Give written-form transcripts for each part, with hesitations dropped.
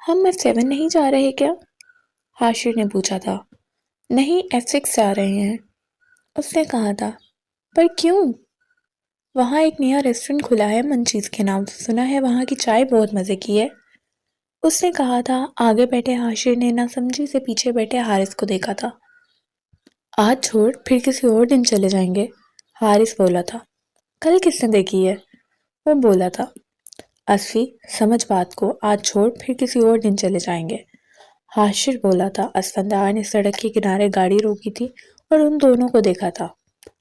ہم F7 نہیں جا رہے کیا؟ حاشر نے پوچھا تھا۔ نہیں، F6 جا رہے ہیں، اس نے کہا تھا۔ پر کیوں؟ وہاں ایک نیا ریسٹورنٹ کھلا ہے منچیز کے نام سے، سنا ہے وہاں کی چائے بہت مزے کی ہے، اس نے کہا تھا۔ آگے بیٹھے حاشر نے نہ سمجھی سے پیچھے بیٹھے حارث کو دیکھا تھا۔ آج چھوڑ، پھر کسی اور دن چلے جائیں گے، حارث بولا تھا۔ کل کس نے دیکھی ہے؟ وہ بولا تھا۔ اصفی، سمجھ بات کو، آج چھوڑ پھر کسی اور دن چلے جائیں گے، حاشر بولا تھا۔ اسفندیار نے سڑک کے کنارے گاڑی روکی تھی اور ان دونوں کو دیکھا تھا۔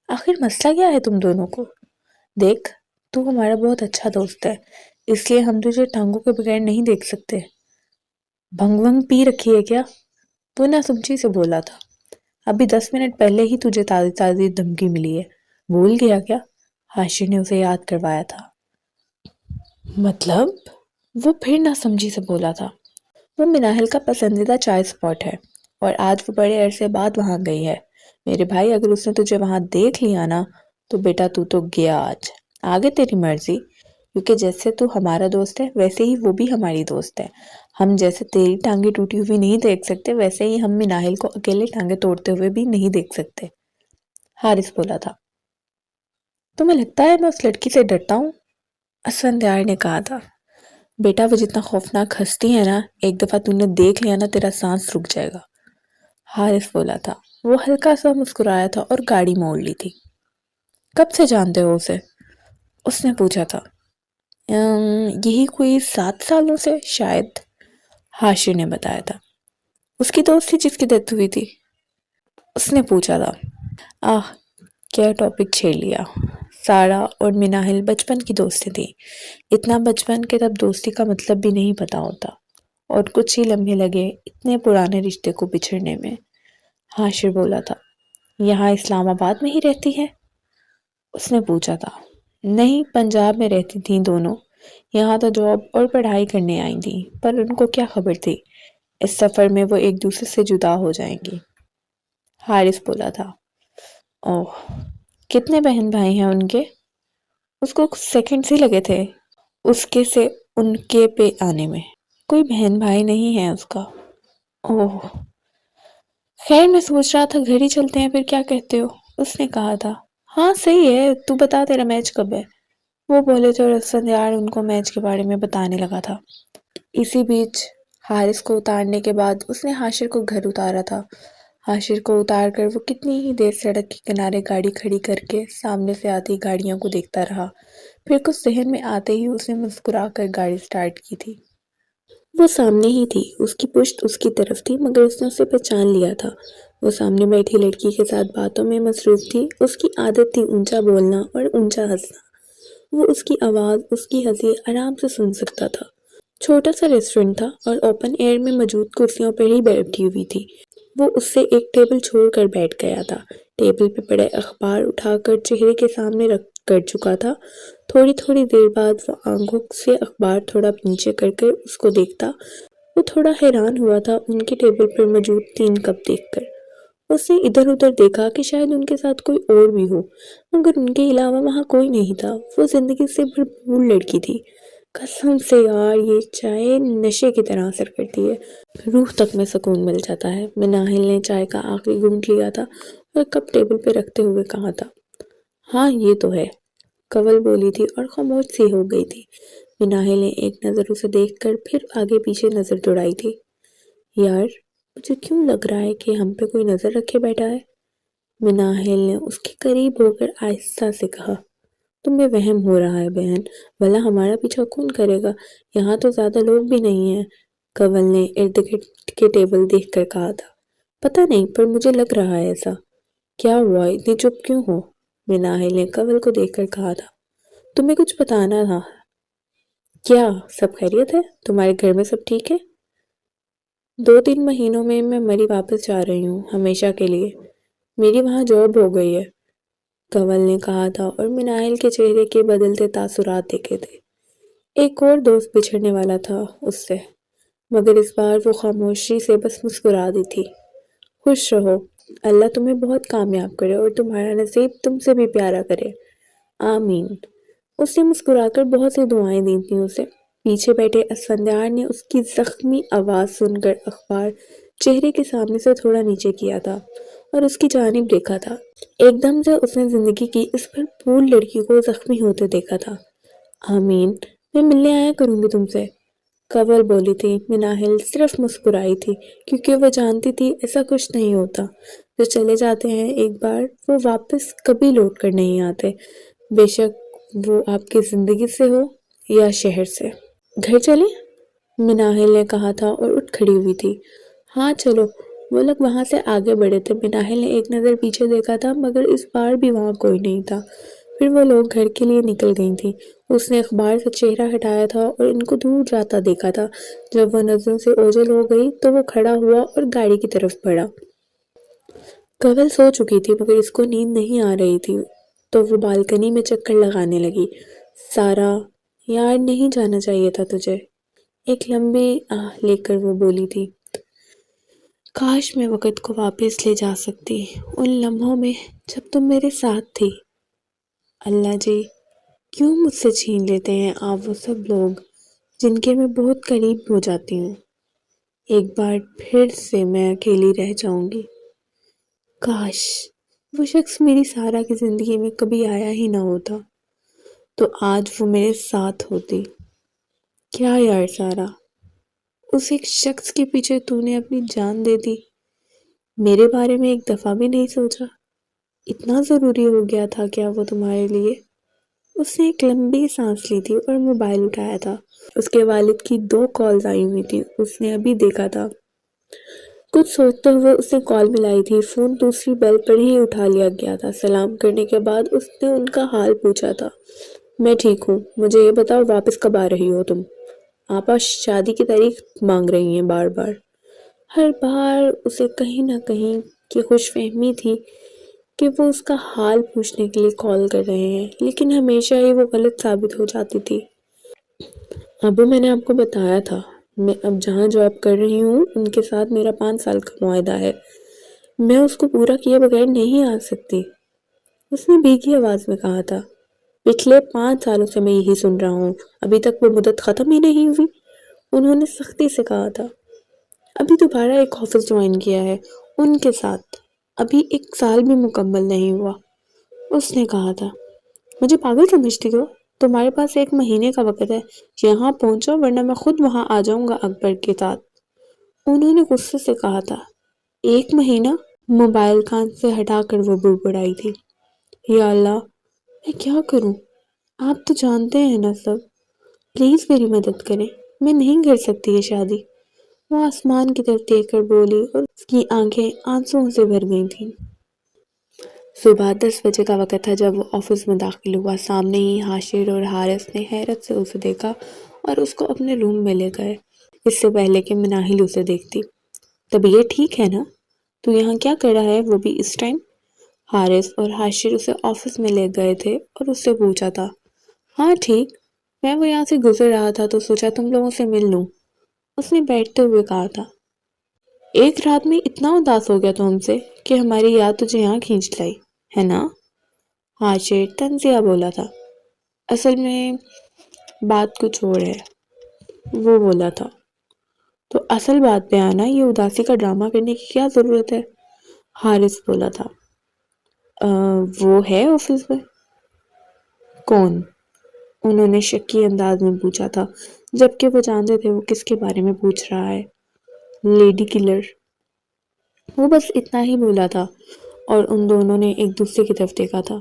آخر مسئلہ کیا ہے تم دونوں کو؟ دیکھ، تو ہمارا بہت اچھا دوست ہے، اس لیے ہم تجھے ٹانگوں کے بغیر نہیں دیکھ سکتے۔ بھنگ ونگ پی رکھی ہے کیا؟ وہ نہ سمجھی سے بولا تھا۔ ابھی 10 منٹ پہلے ہی تجھے تازی تازی دھمکی ملی ہے، بھول گیا کیا؟ حاشر نے اسے یاد کروایا تھا۔ مطلب؟ وہ پھر نہ سمجھی سے بولا تھا۔ وہ مناہل کا پسندیدہ چائے سپاٹ ہے اور آج وہ بڑے عرصے بعد وہاں گئی ہے۔ میرے بھائی، اگر اس نے تجھے وہاں دیکھ لیا نا تو بیٹا تو گیا آج، آگے تیری مرضی، کیونکہ جیسے تو ہمارا دوست ہے ویسے ہی وہ بھی ہماری دوست ہے۔ ہم جیسے تیری ٹانگیں ٹوٹی ہوئی نہیں دیکھ سکتے، ویسے ہی ہم مناہل کو اکیلے ٹانگیں توڑتے ہوئے بھی نہیں دیکھ سکتے، حارث بولا تھا۔ تمہیں لگتا ہے میں اس لڑکی سے ڈرتا ہوں؟ اسفندیار نے کہا تھا۔ بیٹا، وہ جتنا خوفناک ہستی ہے نا، ایک دفعہ تم نے دیکھ لیا نا تیرا سانس رک جائے گا، حارث بولا تھا۔ وہ ہلکا سا مسکرایا تھا اور گاڑی موڑ لی تھی۔ کب سے جانتے ہو اسے؟ اس نے پوچھا تھا۔ یہی کوئی 7 سالوں سے شاید، حاشر نے بتایا تھا۔ اس کی دوست تھی جس کی ڈیتھ ہوئی تھی؟ اس نے پوچھا تھا۔ کیا ٹاپک چھیڑ لیا۔ سارا اور مناہل بچپن کی دوستی تھی، اتنا بچپن کہ تب دوستی کا مطلب بھی نہیں پتا ہوتا، اور کچھ ہی لمحے لگے اتنے پرانے رشتے کو بچھڑنے میں، حاشر بولا تھا۔ یہاں اسلام آباد میں ہی رہتی ہے؟ اس نے پوچھا تھا۔ نہیں، پنجاب میں رہتی تھیں دونوں، یہاں تو جاب اور پڑھائی کرنے آئی تھیں، پر ان کو کیا خبر تھی اس سفر میں وہ ایک دوسرے سے جدا ہو جائیں گی، حارث بولا تھا۔ اوہ، کتنے بہن بھائی ہیں ان کے؟ اس کو کچھ سیکنڈز ہی لگے تھے اس کے سے ان کے پہ آنے میں۔ کوئی بہن بھائی نہیں ہے اس کا۔ اوہ، خیر میں سوچ رہا تھا گھر ہی چلتے ہیں، پھر کیا کہتے ہو؟ اس نے کہا تھا۔ ہاں صحیح ہے، تو بتا تیرا میچ کب ہے؟ وہ بولے تھے اور اسفندیار ان کو میچ کے بارے میں بتانے لگا تھا۔ اسی بیچ حارث کو اتارنے کے بعد اس نے حاشر کو گھر اتارا تھا۔ حاشر کو اتار کر وہ کتنی ہی دیر سڑک کے کنارے گاڑی کھڑی کر کے سامنے سے آتی گاڑیوں کو دیکھتا رہا، پھر کچھ ذہن میں آتے ہی اس نے مسکرا کر گاڑی سٹارٹ کی تھی۔ وہ سامنے ہی تھی، اس کی پشت اس کی طرف تھی، مگر اس نے اسے پہچان لیا تھا۔ وہ سامنے بیٹھی لڑکی کے ساتھ باتوں میں مصروف تھی۔ اس کی عادت تھی اونچا بولنا اور اونچا ہنسنا، وہ اس کی آواز، اس کی ہنسی آرام سے سن سکتا تھا۔ چھوٹا سا ریسٹورنٹ تھا اور اوپن ایئر میں موجود کرسیوں پر ہی بیٹھی ہوئی تھی۔ وہ اس سے ایک ٹیبل چھوڑ کر بیٹھ گیا تھا، ٹیبل پہ پڑے اخبار اٹھا کر چہرے کے سامنے رکھ کر چکا تھا۔ تھوڑی دیر بعد وہ آنکھوں سے اخبار تھوڑا نیچے کر کے اس کو دیکھتا۔ وہ تھوڑا حیران ہوا تھا ان کے ٹیبل پر موجود 3 کپ دیکھ کر۔ اس نے ادھر ادھر دیکھا کہ شاید ان کے ساتھ کوئی اور بھی ہو، مگر ان کے علاوہ وہاں کوئی نہیں تھا۔ وہ زندگی سے بھرپور لڑکی تھی۔ قسم سے یار، یہ چائے نشے کی طرح اثر کرتی ہے، روح تک میں سکون مل جاتا ہے۔ مناہل نے چائے کا آخری گھونٹ لیا تھا اور کپ ٹیبل پہ رکھتے ہوئے کہا تھا۔ ہاں یہ تو ہے، کنول بولی تھی اور خاموش سی ہو گئی تھی۔ مناہل نے ایک نظر اسے دیکھ کر پھر آگے پیچھے نظر دوڑائی تھی۔ یار، مجھے کیوں لگ رہا ہے کہ ہم پہ کوئی نظر رکھے بیٹھا ہے؟ مناہل نے اس کے قریب ہو کر آہستہ سے کہا۔ تمہیں وہم ہو رہا ہے بہن، بھلا ہمارا پیچھا کون کرے گا؟ یہاں تو زیادہ لوگ بھی نہیں ہیں، کنول نے ارد گرد کے ٹیبل دیکھ کر کہا تھا۔ پتہ نہیں، پر مجھے لگ رہا ہے ایسا۔ کیا ہوا، اتنی چپ کیوں ہو؟ مناہل نے کنول کو دیکھ کر کہا تھا۔ تمہیں کچھ بتانا تھا۔ کیا سب خیریت ہے؟ تمہارے گھر میں سب ٹھیک ہے؟ 2-3 مہینوں میں مری واپس جا رہی ہوں، ہمیشہ کے لیے۔ میری وہاں جاب ہو گئی ہے، کنول نے کہا تھا اور مناہل کے چہرے کے بدلتے تاثرات دیکھے تھے۔ ایک اور دوست بچھڑنے والا تھا اس سے، مگر اس بار وہ خاموشی سے بس مسکرا دی تھی۔ خوش رہو، اللہ تمہیں بہت کامیاب کرے اور تمہارا نصیب تم سے بھی پیارا کرے، آمین۔ اس نے مسکرا کر بہت سی دعائیں دی تھیں اسے۔ پیچھے بیٹھے اسفندیار نے اس کی زخمی آواز سن کر اخبار چہرے کے سامنے سے تھوڑا نیچے کیا تھا اور اس کی جانب دیکھا تھا۔ ایک دم سے اس نے زندگی کی اس بھرپور لڑکی کو زخمی ہوتے دیکھا تھا۔ آمین، میں ملنے آیا کروں گی تم سے، کنول بولی تھی۔ مناہل صرف مسکرائی تھی کیونکہ وہ جانتی تھی ایسا کچھ نہیں ہوتا۔ جو چلے جاتے ہیں ایک بار وہ واپس کبھی لوٹ کر نہیں آتے، بے شک وہ آپ کی زندگی سے ہو یا شہر سے۔ گھر چلیں؟ مناہل نے کہا تھا اور اٹھ کھڑی ہوئی تھی۔ ہاں چلو۔ وہ لوگ وہاں سے آگے بڑھے تھے۔ مناہل نے ایک نظر پیچھے دیکھا تھا مگر اس بار بھی وہاں کوئی نہیں تھا۔ پھر وہ لوگ گھر کے لیے نکل گئی تھیں۔ اس نے اخبار سے چہرہ ہٹایا تھا اور ان کو دور جاتا دیکھا تھا۔ جب وہ نظروں سے اوجھل ہو گئی تو وہ کھڑا ہوا اور گاڑی کی طرف بڑھا۔ کنول سو چکی تھی مگر اس کو نیند نہیں آ رہی تھی تو وہ بالکنی میں چکر لگانے لگی۔ سارا، یار نہیں جانا چاہیے تھا تجھے، ایک لمبی آہ لے کر وہ بولی تھی۔ کاش میں وقت کو واپس لے جا سکتی، ان لمحوں میں جب تم میرے ساتھ تھی۔ اللہ جی، کیوں مجھ سے چھین لیتے ہیں آپ وہ سب لوگ جن کے میں بہت قریب ہو جاتی ہوں۔ ایک بار پھر سے میں اکیلی رہ جاؤں گی۔ کاش وہ شخص میری سارا کی زندگی میں کبھی آیا ہی نہ ہوتا تو آج وہ میرے ساتھ ہوتی۔ کیا یار سارا، اس ایک شخص کے پیچھے تو نے اپنی جان دے دی، میرے بارے میں ایک دفعہ بھی نہیں سوچا؟ اتنا ضروری ہو گیا تھا کیا وہ تمہارے لیے؟ اس نے ایک لمبی سانس لی تھی اور موبائل اٹھایا تھا۔ اس کے والد کی 2 کالز آئی ہوئی تھی، اس نے ابھی دیکھا تھا۔ کچھ سوچتے ہوئے اس نے کال ملائی تھی۔ فون دوسری بیل پر ہی اٹھا لیا گیا تھا۔ سلام کرنے کے بعد اس نے ان کا حال پوچھا تھا۔ میں ٹھیک ہوں، مجھے یہ بتاؤ واپس کب آ رہی ہو تم؟ آپا شادی کی تاریخ مانگ رہی ہیں بار بار۔ ہر بار اسے کہیں نہ کہیں کی خوش فہمی تھی کہ وہ اس کا حال پوچھنے کے لیے کال کر رہے ہیں، لیکن ہمیشہ ہی وہ غلط ثابت ہو جاتی تھی۔ ابو میں نے آپ کو بتایا تھا، میں اب جہاں جاب کر رہی ہوں ان کے ساتھ میرا 5 سال کا معاہدہ ہے، میں اس کو پورا کیے بغیر نہیں آ سکتی، اس نے بھیگی آواز میں کہا تھا۔ پچھلے 5 سالوں سے میں یہی سن رہا ہوں، ابھی تک وہ مدت ختم ہی نہیں ہوئی، انہوں نے سختی سے کہا تھا۔ ابھی دوبارہ ایک آفس جوائن کیا ہے ان کے ساتھ، ابھی 1 سال بھی مکمل نہیں ہوا، اس نے کہا تھا۔ مجھے پاگل سمجھتی ہو؟ تمہارے پاس 1 مہینے کا وقت ہے، یہاں پہنچو ورنہ میں خود وہاں آ جاؤں گا اکبر کے ساتھ، انہوں نے غصے سے کہا تھا۔ 1 مہینہ؟ موبائل کان سے ہٹا کر وہ بڑبڑائی تھی۔ یا اللہ، میں کیا کروں؟ آپ تو جانتے ہیں نا سب، پلیز میری مدد کریں، میں نہیں کر سکتی یہ شادی، وہ آسمان کی طرف دیکھ کر بولی اور اس کی آنکھیں آنسوؤں سے بھر گئی تھیں۔ صبح 10 بجے کا وقت تھا جب وہ آفس میں داخل ہوا۔ سامنے ہی حاشر اور حارث نے حیرت سے اسے دیکھا اور اس کو اپنے روم میں لے گئے، اس سے پہلے کہ مناہل اسے دیکھتی۔ طبیعت ٹھیک ہے نا؟ تو یہاں کیا کر رہا ہے وہ بھی اس ٹائم؟ حارث اور حاشر اسے آفس میں لے گئے تھے اور اس سے پوچھا تھا۔ ہاں ٹھیک، میں وہ یہاں سے گزر رہا تھا تو سوچا تم لوگوں سے مل لوں، اس نے بیٹھتے ہوئے کہا تھا۔ ایک رات میں اتنا اداس ہو گیا تو ہم سے کہ ہماری یاد تجھے یہاں کھینچ لائی ہے نا؟ حاشر تنزیہ بولا تھا۔ اصل میں بات کچھ اور ہے، وہ بولا تھا۔ تو اصل بات پہ آنا، یہ اداسی کا ڈرامہ کرنے کی کیا ضرورت ہے؟ حارث بولا تھا۔ وہ ہے آفس میں؟ کون؟ انہوں نے شکی انداز میں پوچھا تھا، جبکہ وہ جانتے تھے وہ کس کے بارے میں پوچھ رہا ہے۔ لیڈی کلر، وہ بس اتنا ہی بولا تھا اور ان دونوں نے ایک دوسرے کی طرف دیکھا تھا۔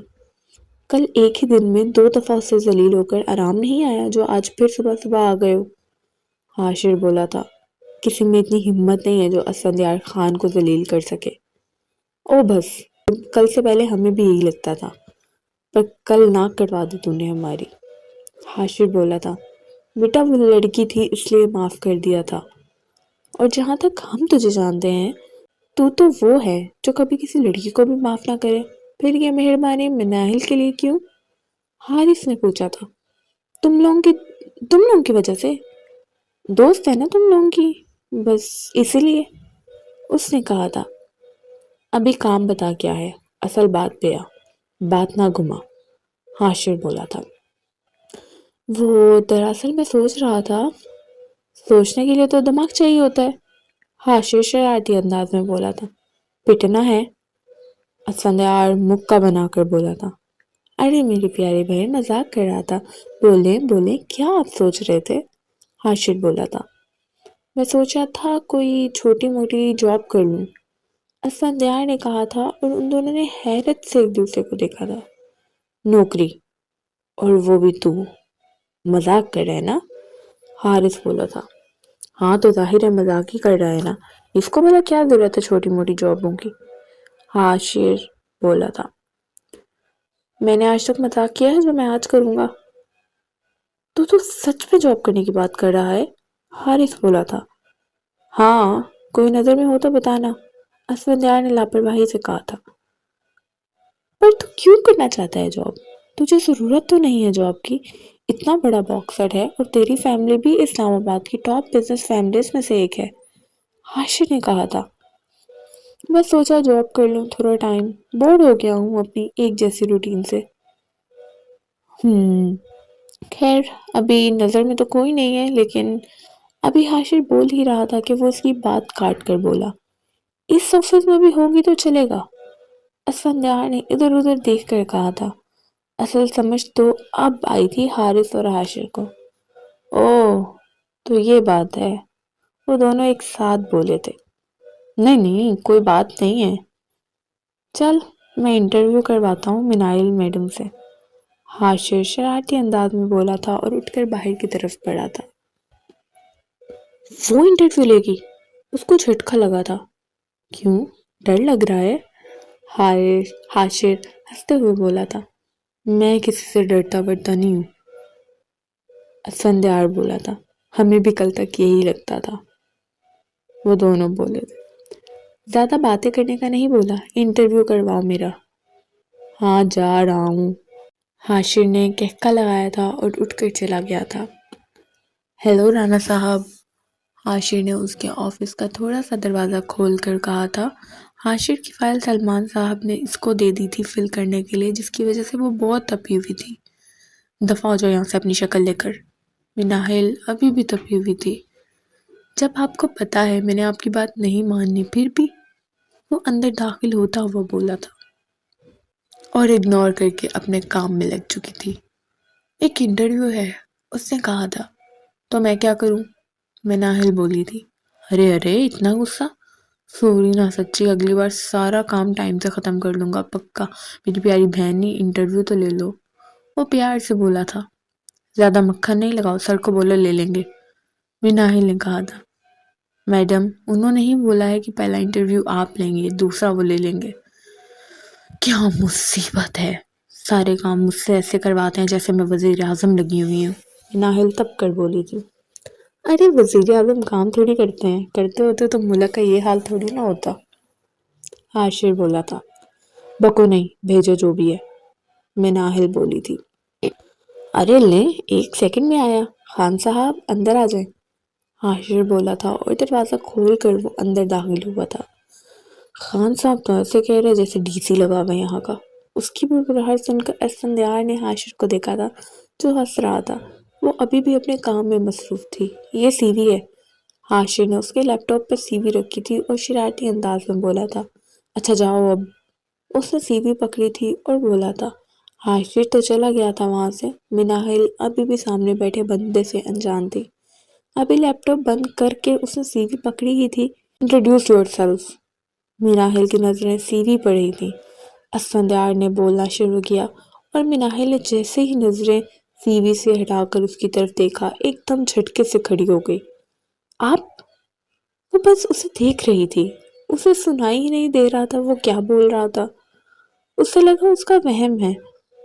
کل ایک ہی دن میں 2 دفعہ اس سے ذلیل ہو کر آرام نہیں آیا جو آج پھر صبح صبح آ گئے ہو؟ حاشر بولا تھا۔ کسی میں اتنی ہمت نہیں ہے جو اسفندیار خان کو ذلیل کر سکے۔ او بس، کل سے پہلے ہمیں بھی یہی لگتا تھا، پر کل ناک کٹوا دی تو نے ہماری۔ حاشر بولا تھا۔ بیٹا وہ لڑکی تھی اس لیے معاف کر دیا تھا، اور جہاں تک ہم تجھے جانتے ہیں تو وہ ہے جو کبھی کسی لڑکی کو بھی معاف نہ کرے، پھر یہ مہربانی مناہل کے لیے کیوں؟ حارث نے پوچھا تھا۔ تم لوگوں کی وجہ سے؟ دوست ہے نا تم لوگوں کی، بس اسی لیے، اس نے کہا تھا۔ ابھی کام بتا کیا ہے، اصل بات پہ آ، بات نہ گھما، حاشر بولا تھا۔ وہ دراصل میں سوچ رہا تھا، سوچنے کے لیے تو دماغ چاہیے ہوتا ہے، حاشر شرارتی انداز میں بولا تھا۔ پٹنا ہے، اسفندیار مکہ بنا کر بولا تھا۔ ارے میری پیاری بہن، مذاق کر رہا تھا، بولیں بولیں کیا آپ سوچ رہے تھے؟ حاشر بولا تھا۔ میں سوچا تھا کوئی چھوٹی موٹی جاب کر لوں، اسفندیار نے کہا تھا، اور ان دونوں نے حیرت سے ایک دوسرے کو دیکھا تھا۔ نوکری؟ اور وہ بھی تو؟ مذاق کر رہے نا؟ حارث بولا تھا۔ ہاں تو ظاہر ہے مذاق ہی کر رہا ہے نا، اس کو بھلا کیا ضرورت ہے چھوٹی موٹی جابوں کی؟ حاشر بولا تھا۔ میں نے آج تک مذاق کیا ہے جو میں آج کروں گا؟ تو سچ میں جاب کرنے کی بات کر رہا ہے؟ حارث بولا تھا۔ ہاں، کوئی نظر میں ہو تو بتانا، اسفندیار نے لاپرواہی سے کہا تھا۔ پر تو کیوں کرنا چاہتا ہے جاب؟ تجھے ضرورت تو نہیں ہے جاب کی، اتنا بڑا باکسر ہے، اور تیری فیملی بھی اسلام آباد کی ٹاپ بزنس فیملیز میں سے ایک ہے، حاشر نے کہا تھا۔ بس سوچا جاب کر لوں تھوڑا ٹائم، بور ہو گیا ہوں اپنی ایک جیسی روٹین سے۔ خیر ابھی نظر میں تو کوئی نہیں ہے، لیکن ابھی حاشر بول ہی رہا تھا کہ وہ اس کی بات کاٹ کر بولا، اس آفس میں بھی ہوگی تو چلے گا؟ اسفندیار نے ادھر ادھر دیکھ کر کہا تھا۔ اصل سمجھ تو اب آئی تھی حارث اور حاشر کو۔ اوہ تو یہ بات ہے، وہ دونوں ایک ساتھ بولے تھے۔ نہیں نہیں کوئی بات نہیں ہے، چل میں انٹرویو کرواتا ہوں منائل میڈم سے، حاشر شرارتی انداز میں بولا تھا اور اٹھ کر باہر کی طرف بڑھا تھا۔ وہ انٹرویو لے گی؟ اس کو جھٹکا لگا تھا۔ کیوں، ڈر لگ رہا ہے؟ حاشر ہنستے ہوئے بولا تھا۔ میں کسی سے ڈرتا ورتا نہیں ہوں، اسفندیار بولا تھا۔ ہمیں بھی کل تک یہی لگتا تھا، وہ دونوں بولے تھے۔ زیادہ باتیں کرنے کا نہیں بولا، انٹرویو کرواؤ میرا۔ ہاں جا رہا ہوں، حاشر نے کہکا لگایا تھا اور اٹھ کر چلا گیا تھا۔ ہیلو رانا صاحب، حاشر نے اس کے آفس کا تھوڑا سا دروازہ کھول کر کہا تھا۔ حاشر کی فائل سلمان صاحب نے اس کو دے دی تھی فل کرنے کے لیے، جس کی وجہ سے وہ بہت تپی ہوئی تھی۔ دفعہ ہو جاؤ یہاں سے اپنی شکل لے کر۔ مناہل ابھی بھی تپی ہوئی تھی۔ جب آپ کو پتا ہے میں نے آپ کی بات نہیں ماننی پھر بھی، وہ اندر داخل ہوتا ہوا بولا تھا اور اگنور کر کے اپنے کام میں لگ چکی تھی۔ ایک انٹرویو ہے، اس نے کہا تھا، تو میں کیا کروں؟ مناہل بولی تھی۔ ارے ارے اتنا غصہ؟ سوری نا سچی، اگلی بار سارا کام ٹائم سے ختم کر لوں گا پکا، میری پیاری بہنی انٹرویو تو لے لو، وہ پیار سے بولا تھا۔ زیادہ مکھن نہیں لگاؤ، سر کو بولو لے لیں گے، مناہل نے کہا تھا۔ میڈم انہوں نے ہی بولا ہے کہ پہلا انٹرویو آپ لیں گے، دوسرا وہ لے لیں گے۔ کیا مصیبت ہے، سارے کام مجھ سے ایسے کرواتے ہیں جیسے میں وزیر اعظم لگی ہوئی ہوں، مناہل تب کر بولی تھی۔ ارے وزیر اعظم کام تھوڑی کرتے ہیں، کرتے ہوتے تو ملک کا یہ حال تھوڑی نہ ہوتا، حاشر بولا تھا۔ بکو نہیں، بھیجو جو بھی ہے، مناہل بولی تھی۔ ارے لیں، ایک سیکنڈ میں آیا، خان صاحب اندر آ جائیں، حاشر بولا تھا اور دروازہ کھول کر وہ اندر داخل ہوا تھا۔ خان صاحب تو ایسے کہہ رہے جیسے ڈی سی لگا ہوا یہاں کا۔ اس کی بڑبڑاہٹ سن کر اسفندیار نے حاشر کو دیکھا تھا جو ہنس رہا تھا، وہ ابھی بھی اپنے کام میں مصروف تھی۔ یہ سی وی ہے، حاشر نے اس کے لیپ ٹاپ پر سی وی رکھی تھی اور شرارتی انداز میں بولا تھا۔ اچھا جاؤ اب، اس نے سی وی پکڑی تھی اور بولا تھا۔ حاشر تو چلا گیا تھا وہاں سے۔ مناہل ابھی بھی سامنے بیٹھے بندے سے انجان تھی، ابھی لیپ ٹاپ بند کر کے اس نے سی وی پکڑی ہی تھی۔ انٹروڈیوس یور سیلف، مناہل کی نظریں سی وی پر ہی تھیں۔ اسفندیار نے بولنا شروع کیا اور مناہل نے جیسے ہی نظریں سی وی سے ہٹا کر اس کی طرف دیکھا، ایک دم جھٹکے سے کھڑی ہو گئی۔ آپ؟ وہ بس اسے دیکھ رہی تھی، اسے سنائی ہی نہیں دے رہا تھا وہ کیا بول رہا تھا۔ اسے لگا اس کا وہم ہے،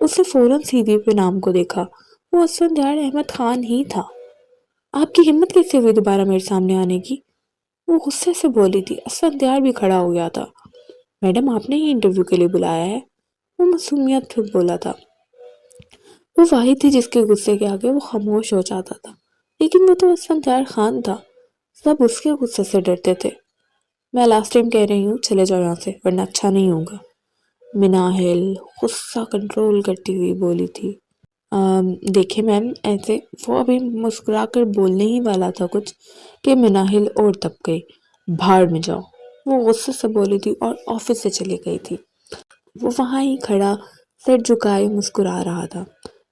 اس نے فوراً سی وی پہ نام کو دیکھا، وہ اسفندیار احمد خان ہی تھا۔ آپ کی ہمت کیسے ہوئی دوبارہ میرے سامنے آنے کی؟ وہ غصے سے بولی تھی۔ اسفندیار بھی کھڑا ہو گیا تھا۔ میڈم آپ نے ہی انٹرویو کے لیے بلایا ہے، وہ معصومیت پھر بولا تھا۔ وہ واحد تھی جس کے غصے کے آگے وہ خاموش ہو جاتا تھا، لیکن وہ تو اسفندیار خان تھا، سب اس کے غصے سے ڈرتے تھے۔ میں لاسٹ ٹائم کہہ رہی ہوں چلے جاؤ یہاں سے ورنہ اچھا نہیں ہوگا، مناہل غصہ کنٹرول کرتی ہوئی بولی تھی۔ دیکھیں میم ایسے، وہ ابھی مسکرا کر بولنے ہی والا تھا کچھ کہ مناہل اور دب گئی۔ بھاڑ میں جاؤ، وہ غصے سے بولی تھی اور آفس سے چلی گئی تھی۔ وہ وہاں ہی کھڑا سر جھکائے مسکرا رہا تھا۔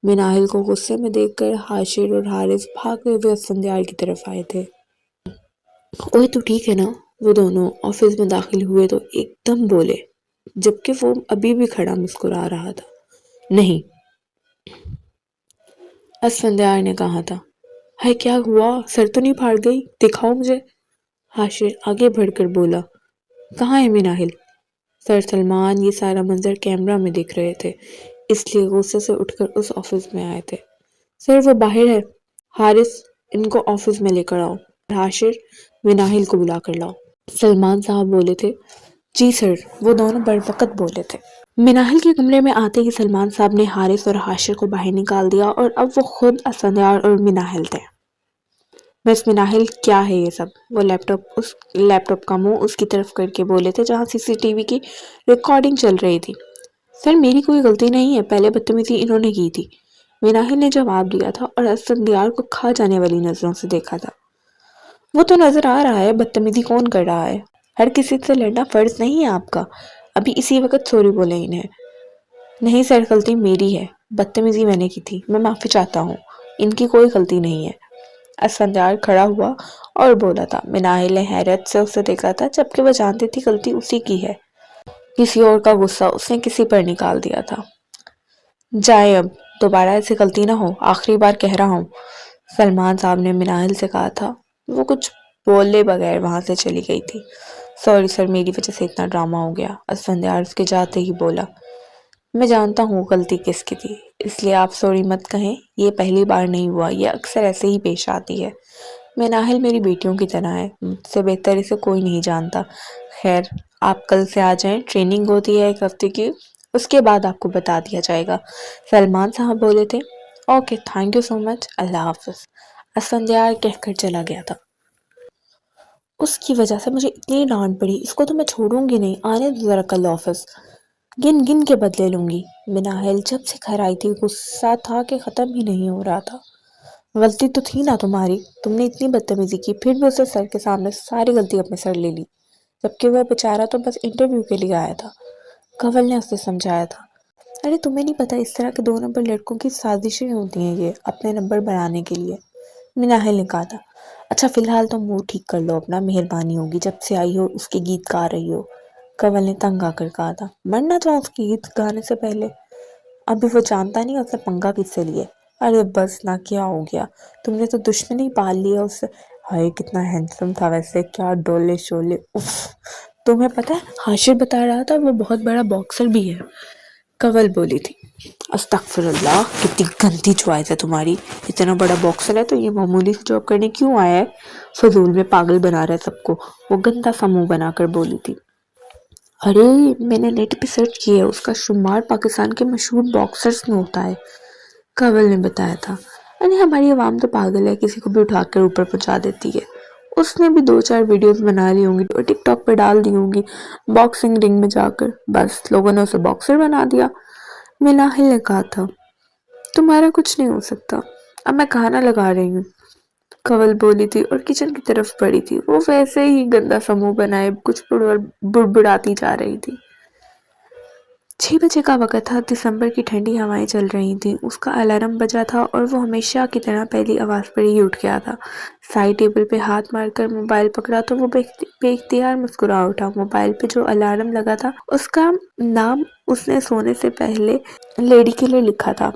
مناہل کو غصے میں دیکھ کر حاشر اور حارث بھاگتے ہوئے اسفندیار کی طرف آئے تھے۔ اوئے تو ٹھیک ہے نا؟ وہ دونوں آفس میں داخل ہوئے تو ایک دم بولے، جبکہ وہ ابھی بھی کھڑا مسکرا رہا تھا۔ نہیں، اسفندیار نے کہا تھا۔ ہے کیا ہوا؟ سر تو نہیں پھاڑ گئی؟ دکھاؤ مجھے۔ حاشر آگے بڑھ کر بولا، کہاں ہے مناہل؟ سر سلمان یہ سارا منظر کیمرہ میں دیکھ رہے تھے، اس لیے غصے سے اٹھ کر اس آفس میں آئے تھے۔ سر وہ باہر ہے، حارث ان کو آفس میں لے کر آؤ، حاشر مناہل کو بلا کر لاؤ۔ سلمان صاحب بولے تھے، جی سر۔ وہ دونوں بر وقت بولے تھے۔ مناہل کے کمرے میں آتے ہی سلمان صاحب نے حارث اور حاشر کو باہر نکال دیا اور اب وہ خود اسفندیار اور مناہل تھے۔ بس مناہل کیا ہے یہ سب؟ وہ لیپ ٹاپ کا منہ اس کی طرف کر کے بولے تھے جہاں سی سی ٹی وی کی ریکارڈنگ چل رہی تھی۔ سر میری کوئی غلطی نہیں ہے، پہلے بدتمیزی انہوں نے کی تھی، مناہل نے جواب دیا تھا اور اسفندیار کو کھا جانے والی نظروں سے دیکھا تھا۔ وہ تو نظر آ رہا ہے، بدتمیزی کون کر رہا ہے؟ ہر کسی سے لڑنا فرض نہیں ہے آپ کا۔ ابھی اسی وقت سوری بولے انہیں۔ نہیں سر، غلطی میری ہے، بدتمیزی میں نے کی تھی، میں معافی چاہتا ہوں، ان کی کوئی غلطی نہیں ہے۔ اسفندیار کھڑا ہوا اور بولا تھا۔ مناہل نے حیرت سے اسے دیکھا تھا، جبکہ وہ جانتی تھی غلطی اسی کی ہے۔ کسی اور کا غصہ اس نے کسی پر نکال دیا تھا۔ جائے اب، دوبارہ ایسی غلطی نہ ہو، آخری بار کہہ رہا ہوں، سلمان صاحب نے مناہل سے کہا تھا۔ وہ کچھ بولے بغیر وہاں سے چلی گئی تھی۔ سوری سر، میری وجہ سے اتنا ڈرامہ ہو گیا، اسفندیار اس کے جاتے ہی بولا۔ میں جانتا ہوں غلطی کس کی تھی، اس لیے آپ سوری مت کہیں، یہ پہلی بار نہیں ہوا، یہ اکثر ایسے ہی پیش آتی ہے۔ مناہل میری بیٹیوں کی طرح ہے، مجھ سے بہتر اسے کوئی نہیں جانتا۔ خیر، آپ کل سے آ جائیں، ٹریننگ ہوتی ہے 1 ہفتے کی، اس کے بعد آپ کو بتا دیا جائے گا، سلمان صاحب بولے تھے۔ اوکے، تھینک یو سو مچ، اللہ حافظ، اسفندیار کہہ کر چلا گیا تھا۔ اس کی وجہ سے مجھے اتنی ڈانٹ پڑی، اس کو تو میں چھوڑوں گی نہیں، آنے دو ذرا کل آفس، گن گن کے بدلے لوں گی۔ مناہل جب سے گھر آئی تھی غصہ تھا کہ ختم ہی نہیں ہو رہا تھا۔ غلطی تو تھی نا تمہاری، تم نے اتنی بدتمیزی کی، پھر بھی اسے سر کے سامنے ساری غلطی اپنے سر لے لی، جبکہ وہ بیچارہ تو بس انٹرویو کے لیے آیا تھا۔ کنول نے اسے سمجھایا تھا۔ ارے تمہیں نہیں پتا، اس طرح کے 2 نمبر لڑکوں کی سازشیں ہوتی ہیں، یہ اپنے نمبر بنانے کے لیے، مناہل نے کہا تھا۔ اچھا فی الحال تم منہ ٹھیک کر لو اپنا، مہربانی ہوگی، جب سے آئی ہو اس کے گیت گا رہی ہو، کنول نے تنگ آ کر کہا تھا۔ مرنا چاہوں اس کی گیت گانے سے پہلے، ابھی وہ جانتا نہیں اسے پنگا کس سے لیے۔ ارے بس نا، کیا ہو گیا، تم نے تو دشمنی پال لی ہے اس سے۔ ہائے کتنا ہینڈسم تھا ویسے، کیا ڈولے شولے، اف۔ تمہیں پتا ہے حاشر بتا رہا تھا وہ بہت بڑا باکسر بھی ہے، کنول بولی تھی۔ استغفر اللہ، کتنی گندی چوائس ہے تمہاری، اتنا بڑا باکسر ہے تو یہ معمولی سے جاب کرنے کیوں آیا ہے، فضول میں پاگل بنا رہا ہے سب کو، وہ گندا سا منہ بنا کر بولی تھی۔ ارے میں نے نیٹ پہ سرچ کیا ہے، اس کا شمار پاکستان کے مشہور باکسرز میں ہوتا ہے، کنول نے بتایا تھا۔ ارے ہماری عوام تو پاگل ہے، کسی کو بھی اٹھا کر اوپر پہنچا دیتی ہے۔ اس نے بھی 2-4 ویڈیوز بنا لی ہوں گی اور ٹک ٹاک پہ ڈال دی ہوں گی، باکسنگ رنگ میں جا کر، بس لوگوں نے اسے باکسر بنا دیا۔ مناہل نے کہا تھا، تمہارا کچھ نہیں ہو سکتا، اب میں کھانا لگا رہی ہوں، کنول بولی تھی اور کچن کی طرف بڑھی تھی۔ وہ ویسے ہی گندا سا منہ بنائے کچھ بڑبڑاتی جا رہی تھی۔ 6 بجے کا وقت تھا، دسمبر کی ٹھنڈی ہوائیں چل رہی تھیں، اس کا الارم بجا تھا اور وہ ہمیشہ کی طرح پہلی آواز پر ہی اٹھ گیا تھا۔ سائڈ ٹیبل پہ ہاتھ مار کر موبائل پکڑا تو وہ بے اختیار مسکرا اٹھا۔ موبائل پہ جو الارم لگا تھا اس کا نام اس نے سونے سے پہلے لیڈی کے لیے لکھا تھا،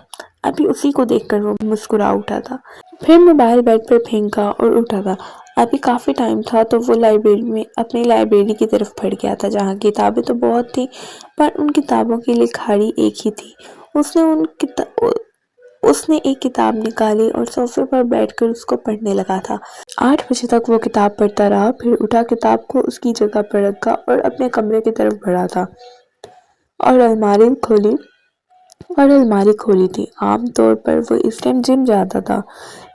ابھی اسی کو دیکھ کر وہ مسکرا اٹھا تھا۔ پھر موبائل بیڈ پر پھینکا اور اٹھا تھا۔ ابھی کافی ٹائم تھا تو وہ اپنی لائبریری کی طرف بڑھ گیا تھا، جہاں کتابیں تو بہت تھیں پر ان کتابوں کی لکھاڑی ایک ہی تھی۔ اس نے ایک کتاب نکالی اور صوفے پر بیٹھ کر اس کو پڑھنے لگا تھا۔ 8 بجے تک وہ کتاب پڑھتا رہا، پھر اٹھا، کتاب کو اس کی جگہ پر رکھا اور اپنے کمرے کی طرف بڑھا تھا اور الماری کھولی تھی۔ عام طور پر وہ اس ٹائم جم جاتا تھا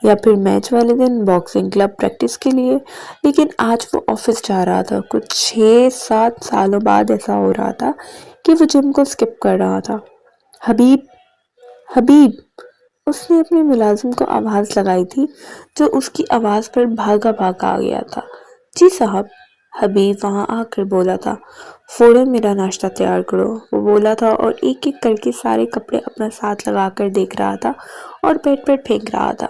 یا پھر میچ والے دن باکسنگ کلب پریکٹس کے لیے، لیکن آج وہ آفس جا رہا تھا۔ کچھ 6-7 سالوں بعد ایسا ہو رہا تھا کہ وہ جم کو سکپ کر رہا تھا۔ حبیب، اس نے اپنے ملازم کو آواز لگائی تھی جو اس کی آواز پر بھاگا بھاگا آ گیا تھا۔ جی صاحب، حبیب وہاں آ کر بولا تھا۔ فوراً میرا ناشتہ تیار کرو، وہ بولا تھا اور ایک ایک کر کے سارے کپڑے اپنا ساتھ لگا کر دیکھ رہا تھا اور پیٹ پیٹ پھینک رہا تھا۔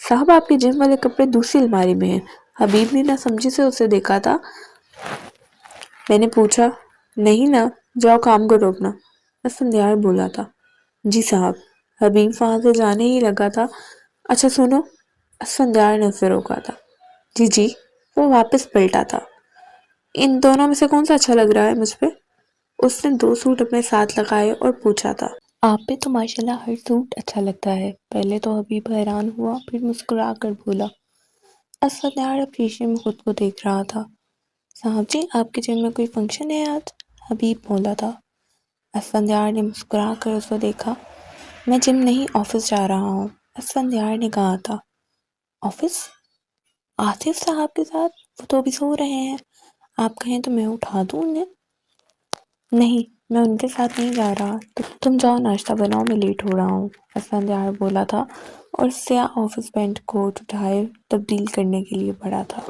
صاحب، آپ کے جم والے کپڑے دوسری الماری میں ہیں۔ حبیب نے نہ سمجھی سے اسے دیکھا تھا۔ میں نے پوچھا، نہیں نا، جاؤ کام کرو اپنا، اسفندیار بولا تھا۔ جی صاحب۔ حبیب وہاں سے جانے ہی لگا تھا۔ اچھا سنو، اسفندیار نے اسے روکا تھا۔ جی جی، وہ واپس پلٹا تھا۔ ان دونوں میں سے کون سا اچھا لگ رہا ہے مجھ پہ؟ اس نے 2 سوٹ اپنے ساتھ لگائے اور پوچھا تھا۔ آپ پہ تو ماشاءاللہ ہر سوٹ اچھا لگتا ہے۔ پہلے تو حبیب حیران ہوا، پھر مسکرا کر بولا۔ اسفندیار اب شیشے میں خود کو دیکھ رہا تھا۔ صاحب جی، آپ کے جم میں کوئی فنکشن ہے آج؟ حبیب بولا تھا۔ اسفندیار نے مسکرا کر اسے دیکھا۔ میں جم نہیں، آفس جا رہا ہوں، اسفندیار نے کہا تھا۔ آفس؟ آصف صاحب کے ساتھ؟ وہ تو ابھی سو رہے ہیں، آپ کہیں تو میں اٹھا دوں انہیں۔ نہیں، میں ان کے ساتھ نہیں جا رہا، تم جاؤ ناشتہ بناؤ، میں لیٹ ہو رہا ہوں، اسفندیار بولا تھا اور سیاہ آفس پینٹ کوٹ اٹھائے تبدیل کرنے کے لیے بڑھا تھا۔